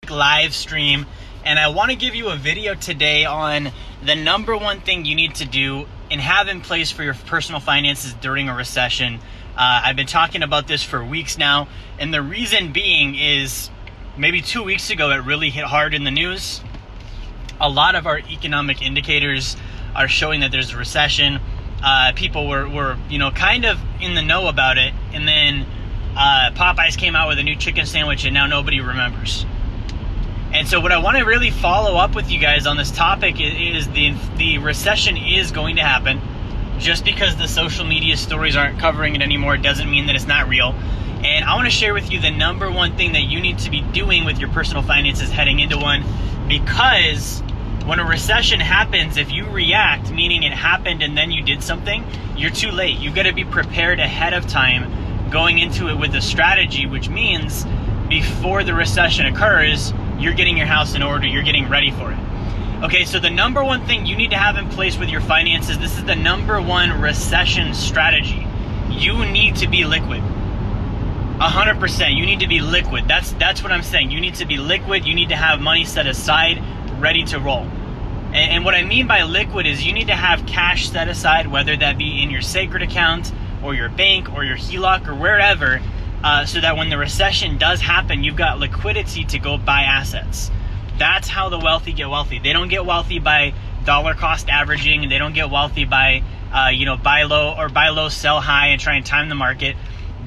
quick live stream, and I want to give you a video today on the number one thing you need to do and have in place for your personal finances during a recession. I've been talking about this for weeks now, and the reason being is maybe 2 weeks ago it really hit hard in the news. A lot of our economic indicators are showing that there's a recession. People were kind of in the know about it, and then Popeyes came out with a new chicken sandwich, and now nobody remembers. And so what I want to really follow up with you guys on this topic is the recession is going to happen. Just because the social media stories aren't covering it anymore doesn't mean that it's not real. And I want to share with you the number one thing that you need to be doing with your personal finances heading into one, because when a recession happens, if you react, meaning it happened and then you did something, you're too late. You've got to be prepared ahead of time, going into it with a strategy, which means before the recession occurs, you're getting your house in order, you're getting ready for it. Okay, so the number one thing you need to have in place with your finances, this is the number one recession strategy. You need to be liquid. 100%, you need to be liquid. That's what I'm saying. You need to be liquid. You need to have money set aside, ready to roll. And what I mean by liquid is you need to have cash set aside, whether that be in your sacred account or your bank or your HELOC or wherever, so that when the recession does happen, you've got liquidity to go buy assets. That's how the wealthy get wealthy. They don't get wealthy by dollar cost averaging, and they don't get wealthy by buy low, sell high, and try and time the market.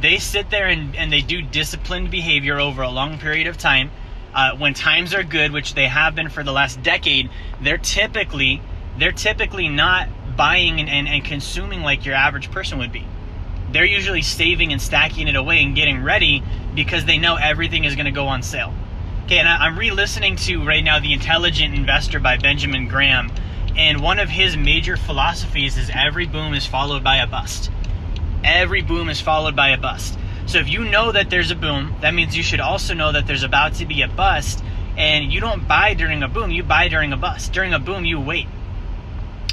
They sit there and they do disciplined behavior over a long period of time. When times are good, which they have been for the last decade, they're typically not buying and consuming like your average person would be. They're usually saving and stacking it away and getting ready because they know everything is going to go on sale. Okay, and I'm re-listening to right now The Intelligent Investor by Benjamin Graham, and one of his major philosophies is every boom is followed by a bust. Every boom is followed by a bust. So if you know that there's a boom, that means you should also know that there's about to be a bust, and you don't buy during a boom, you buy during a bust. During a boom, you wait.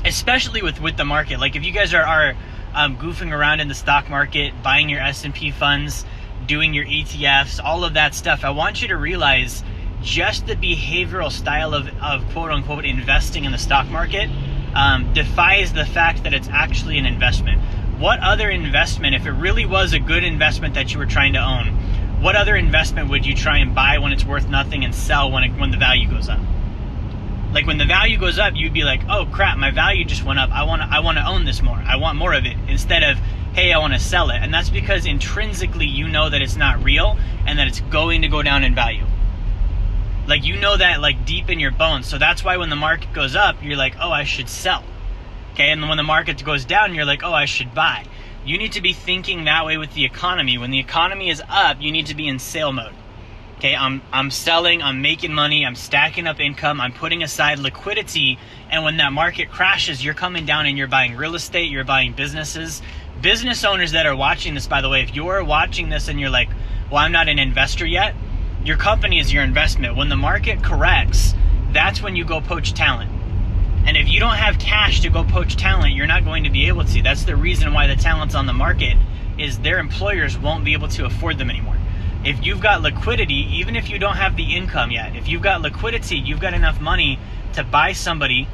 Especially with the market. Like if you guys are goofing around in the stock market, buying your S&P funds, doing your ETFs, all of that stuff, I want you to realize just the behavioral style of quote-unquote investing in the stock market defies the fact that it's actually an investment. What other investment, if it really was a good investment that you were trying to own, what other investment would you try and buy when it's worth nothing and sell when the value goes up? Like when the value goes up, you'd be like, oh crap, my value just went up. I want to own this more. I want more of it, instead of, hey, I want to sell it. And that's because intrinsically you know that it's not real and that it's going to go down in value. Like you know that like deep in your bones. So that's why when the market goes up, you're like, oh, I should sell. Okay, and when the market goes down, you're like, oh, I should buy. You need to be thinking that way with the economy. When the economy is up, you need to be in sale mode. Okay, I'm selling, I'm making money, I'm stacking up income, I'm putting aside liquidity, and when that market crashes, you're coming down and you're buying real estate, you're buying businesses. Business owners that are watching this, by the way, if you're watching this and you're like, well, I'm not an investor yet, your company is your investment. When the market corrects, that's when you go poach talent. And if you don't have cash to go poach talent, you're not going to be able to. That's the reason why the talent's on the market, is their employers won't be able to afford them anymore. If you've got liquidity, even if you don't have the income yet, if you've got liquidity, you've got enough money to buy somebody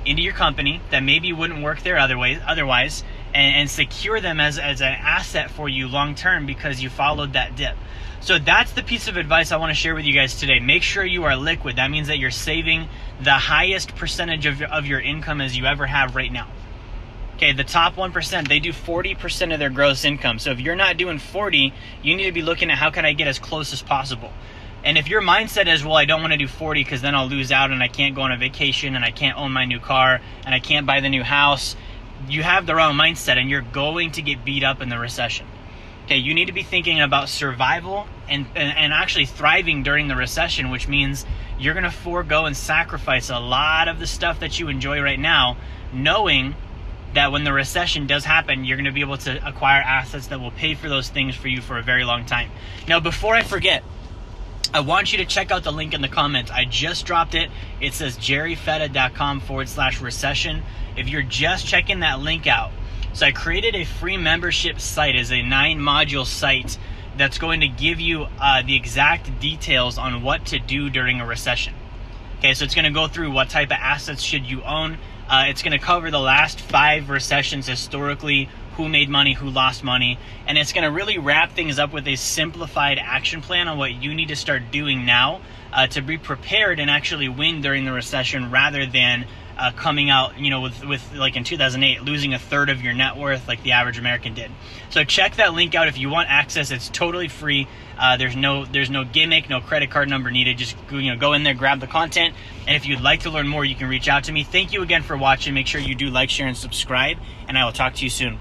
into your company that maybe wouldn't work there otherwise, and secure them as an asset for you long term because you followed that dip. So that's the piece of advice I want to share with you guys today. Make sure you are liquid. That means that you're saving the highest percentage of your income as you ever have right now. Okay, the top 1%, they do 40% of their gross income. So if you're not doing 40, you need to be looking at how can I get as close as possible. And if your mindset is, well, I don't want to do 40 because then I'll lose out and I can't go on a vacation and I can't own my new car and I can't buy the new house, you have the wrong mindset and you're going to get beat up in the recession. Okay, you need to be thinking about survival and actually thriving during the recession, which means you're going to forego and sacrifice a lot of the stuff that you enjoy right now, knowing that when the recession does happen, you're going to be able to acquire assets that will pay for those things for you for a very long time. Now, before I forget, I want you to check out the link in the comments. I just dropped it. It says jerryfetta.com/recession. If you're just checking that link out, so I created a free membership site as a 9-module site that's going to give you the exact details on what to do during a recession. Okay, so it's going to go through what type of assets should you own. It's going to cover the last 5 recessions historically, who made money, who lost money, and it's going to really wrap things up with a simplified action plan on what you need to start doing now to be prepared and actually win during the recession, rather than coming out, you know, with like in 2008, losing 1/3 of your net worth like the average American did. So check that link out if you want access. It's totally free. There's no gimmick, no credit card number needed. Just go in there, grab the content, and if you'd like to learn more, you can reach out to me. Thank you again for watching. Make sure you do like, share, and subscribe, and I will talk to you soon.